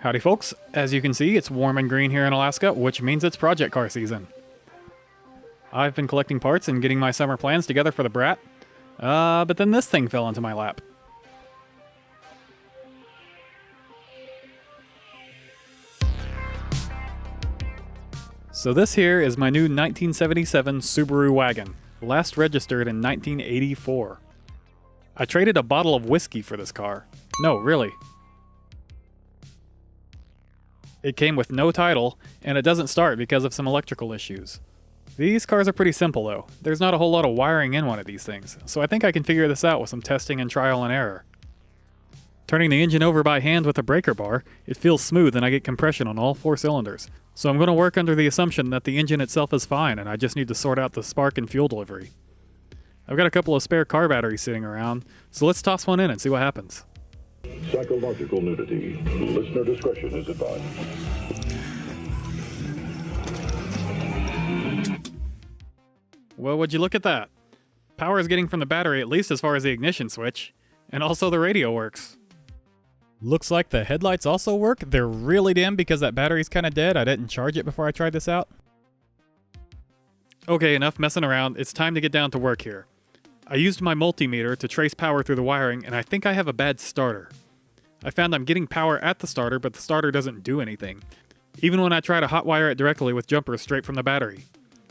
Howdy folks, as you can see it's warm and green here in Alaska, which means it's project car season. I've been collecting parts and getting my summer plans together for the Brat, but then this thing fell into my lap. So this here is my new 1977 Subaru Wagon, last registered in 1984. I traded a bottle of whiskey for this car. No, really. It came with no title, and it doesn't start because of some electrical issues. These cars are pretty simple though. There's not a whole lot of wiring in one of these things, so I think I can figure this out with some testing and trial and error. Turning the engine over by hand with a breaker bar, it feels smooth and I get compression on all 4 cylinders. So I'm going to work under the assumption that the engine itself is fine and I just need to sort out the spark and fuel delivery. I've got a couple of spare car batteries sitting around, so let's toss one in and see what happens. Psychological nudity. Listener discretion is advised. Well, would you look at that? Power is getting from the battery at least as far as the ignition switch, and also the radio works. Looks like the headlights also work. They're really dim because that battery's kind of dead. I didn't charge it before I tried this out. Okay, enough messing around. It's time to get down to work here. I used my multimeter to trace power through the wiring, and I think I have a bad starter. I found I'm getting power at the starter, but the starter doesn't do anything, even when I try to hotwire it directly with jumpers straight from the battery.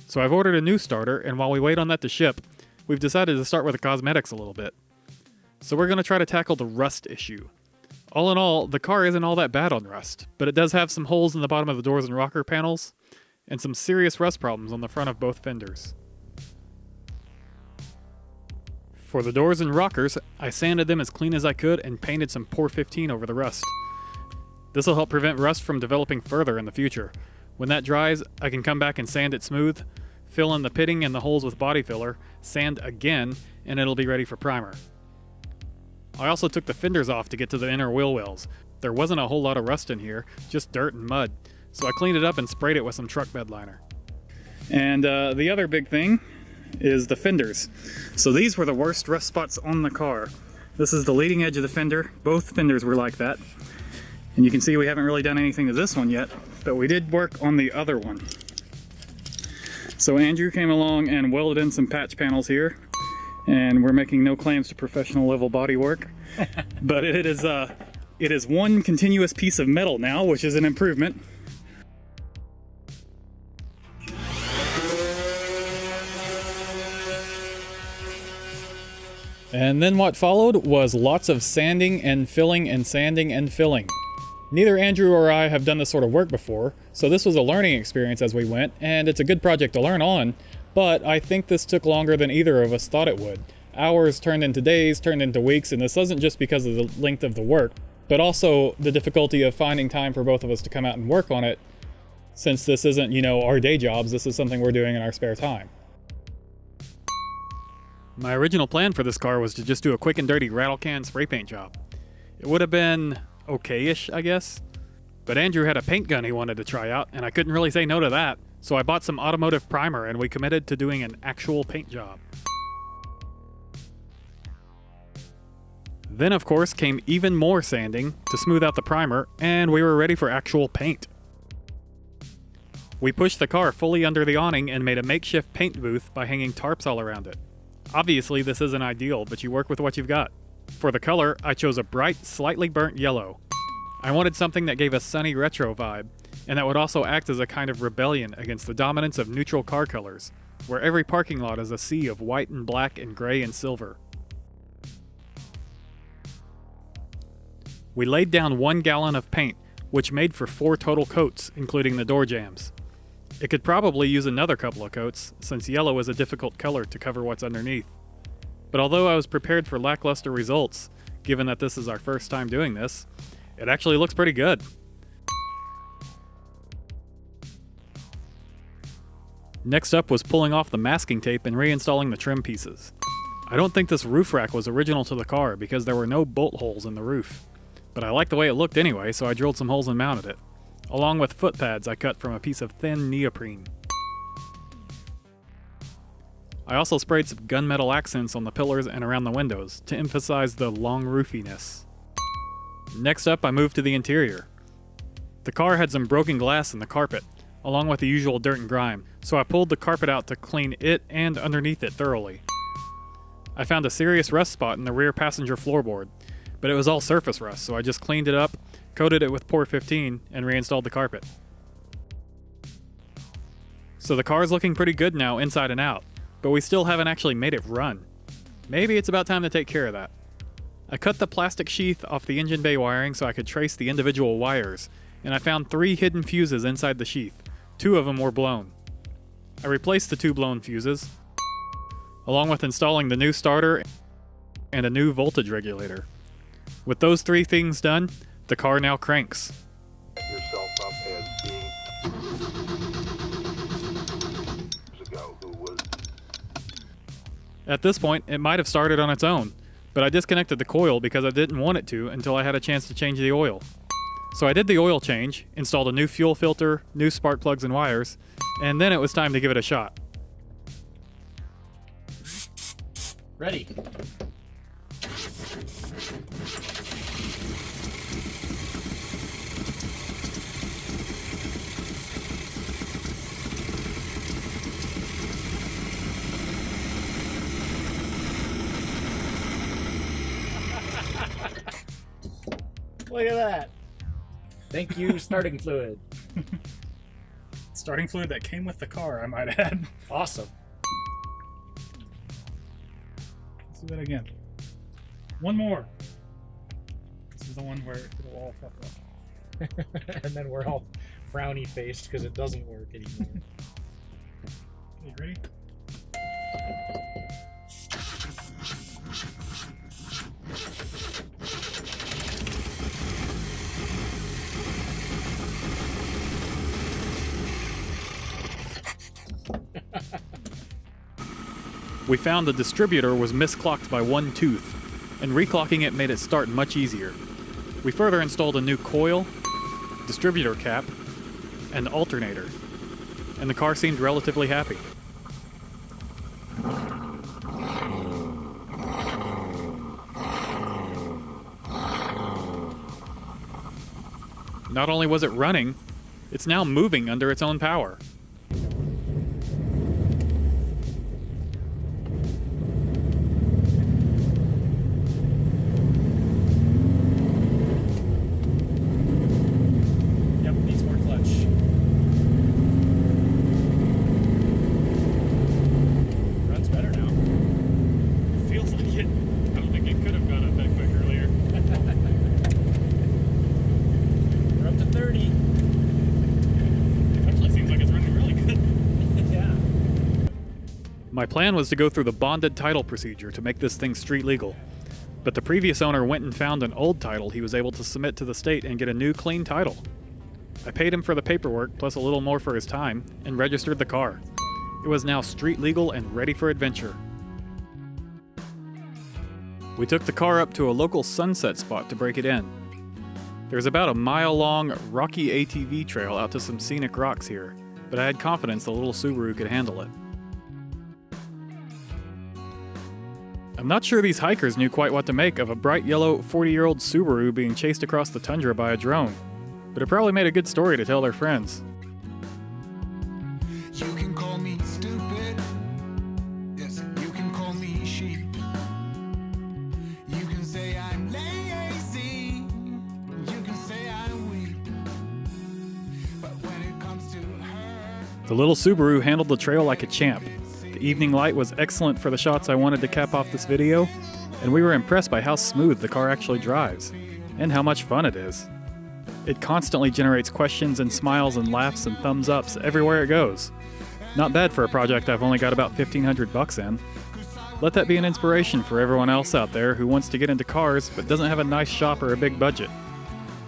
So I've ordered a new starter, and while we wait on that to ship, we've decided to start with the cosmetics a little bit. So we're going to try to tackle the rust issue. All in all, the car isn't all that bad on rust, but it does have some holes in the bottom of the doors and rocker panels, and some serious rust problems on the front of both fenders. For the doors and rockers, I sanded them as clean as I could and painted some Por 15 over the rust. This will help prevent rust from developing further in the future. When that dries, I can come back and sand it smooth, fill in the pitting and the holes with body filler, sand again, and it'll be ready for primer. I also took the fenders off to get to the inner wheel wells. There wasn't a whole lot of rust in here, just dirt and mud, so I cleaned it up and sprayed it with some truck bed liner. And the other big thing is the fenders. So these were the worst rust spots on the car. This is the leading edge of the fender. Both fenders were like that. And you can see we haven't really done anything to this one yet, but we did work on the other one. So Andrew came along and welded in some patch panels here, and we're making no claims to professional level body work, but it is one continuous piece of metal now, which is an improvement. And then what followed was lots of sanding and filling and sanding and filling. Neither Andrew or I have done this sort of work before, so this was a learning experience as we went, and it's a good project to learn on, but I think this took longer than either of us thought it would. Hours turned into days, turned into weeks, and this wasn't just because of the length of the work, but also the difficulty of finding time for both of us to come out and work on it, since this isn't, our day jobs, this is something we're doing in our spare time. My original plan for this car was to just do a quick and dirty rattle can spray paint job. It would have been okay-ish, I guess. But Andrew had a paint gun he wanted to try out, and I couldn't really say no to that, so I bought some automotive primer and we committed to doing an actual paint job. Then of course came even more sanding to smooth out the primer, and we were ready for actual paint. We pushed the car fully under the awning and made a makeshift paint booth by hanging tarps all around it. Obviously this isn't ideal, but you work with what you've got. For the color, I chose a bright, slightly burnt yellow. I wanted something that gave a sunny retro vibe, and that would also act as a kind of rebellion against the dominance of neutral car colors, where every parking lot is a sea of white and black and gray and silver. We laid down 1 gallon of paint, which made for 4 total coats, including the door jambs. It could probably use another couple of coats, since yellow is a difficult color to cover what's underneath. But although I was prepared for lackluster results, given that this is our first time doing this, it actually looks pretty good. Next up was pulling off the masking tape and reinstalling the trim pieces. I don't think this roof rack was original to the car because there were no bolt holes in the roof, but I liked the way it looked anyway, so I drilled some holes and mounted it, along with foot pads I cut from a piece of thin neoprene. I also sprayed some gunmetal accents on the pillars and around the windows to emphasize the long roofiness. Next up, I moved to the interior. The car had some broken glass in the carpet, along with the usual dirt and grime, so I pulled the carpet out to clean it and underneath it thoroughly. I found a serious rust spot in the rear passenger floorboard, but it was all surface rust, so I just cleaned it up, coated it with Port 15, and reinstalled the carpet. So the car's looking pretty good now inside and out, but we still haven't actually made it run. Maybe it's about time to take care of that. I cut the plastic sheath off the engine bay wiring so I could trace the individual wires, and I found 3 hidden fuses inside the sheath. 2 of them were blown. I replaced the 2 blown fuses, along with installing the new starter and a new voltage regulator. With those 3 things done, the car now cranks. Yourself up as being years ago who was At this point, it might have started on its own, but I disconnected the coil because I didn't want it to until I had a chance to change the oil. So I did the oil change, installed a new fuel filter, new spark plugs and wires, and then it was time to give it a shot. Ready. Look at that. Thank you, starting fluid. Starting fluid that came with the car, I might add. Awesome. Let's do that again. One more. This is the one where it'll all fuck up. And then we're all frowny faced because it doesn't work anymore. Okay, ready? We found the distributor was misclocked by 1 tooth, and reclocking it made it start much easier. We further installed a new coil, distributor cap, and alternator, and the car seemed relatively happy. Not only was it running, it's now moving under its own power. Yep, needs more clutch. Runs better now. It feels like it. I don't think it could have gone up that quick earlier. We're up to 30. Actually seems like it's running really good. Yeah. My plan was to go through the bonded title procedure to make this thing street legal, but the previous owner went and found an old title he was able to submit to the state and get a new clean title. I paid him for the paperwork plus a little more for his time and registered the car. It was now street legal and ready for adventure. We took the car up to a local sunset spot to break it in. There's about a mile-long, rocky ATV trail out to some scenic rocks here, but I had confidence the little Subaru could handle it. I'm not sure these hikers knew quite what to make of a bright yellow 40-year-old Subaru being chased across the tundra by a drone, but it probably made a good story to tell their friends. You can call me stupid. Yes, you can call me sheep. You can say I'm lazy. You can say I'm weak. But when it comes to her, The little Subaru handled the trail like a champ. The evening light was excellent for the shots I wanted to cap off this video, and we were impressed by how smooth the car actually drives, and how much fun it is. It constantly generates questions and smiles and laughs and thumbs ups everywhere it goes. Not bad for a project I've only got about $1,500 in. Let that be an inspiration for everyone else out there who wants to get into cars but doesn't have a nice shop or a big budget.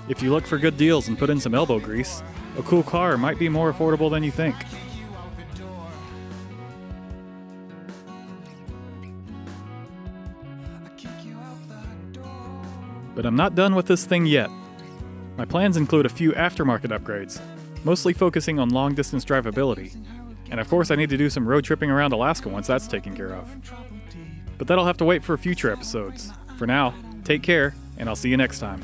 If you look for good deals and put in some elbow grease, a cool car might be more affordable than you think. I kick you out the door. But I'm not done with this thing yet. My plans include a few aftermarket upgrades, mostly focusing on long-distance drivability. And of course I need to do some road tripping around Alaska once that's taken care of. But that'll have to wait for future episodes. For now, take care, and I'll see you next time.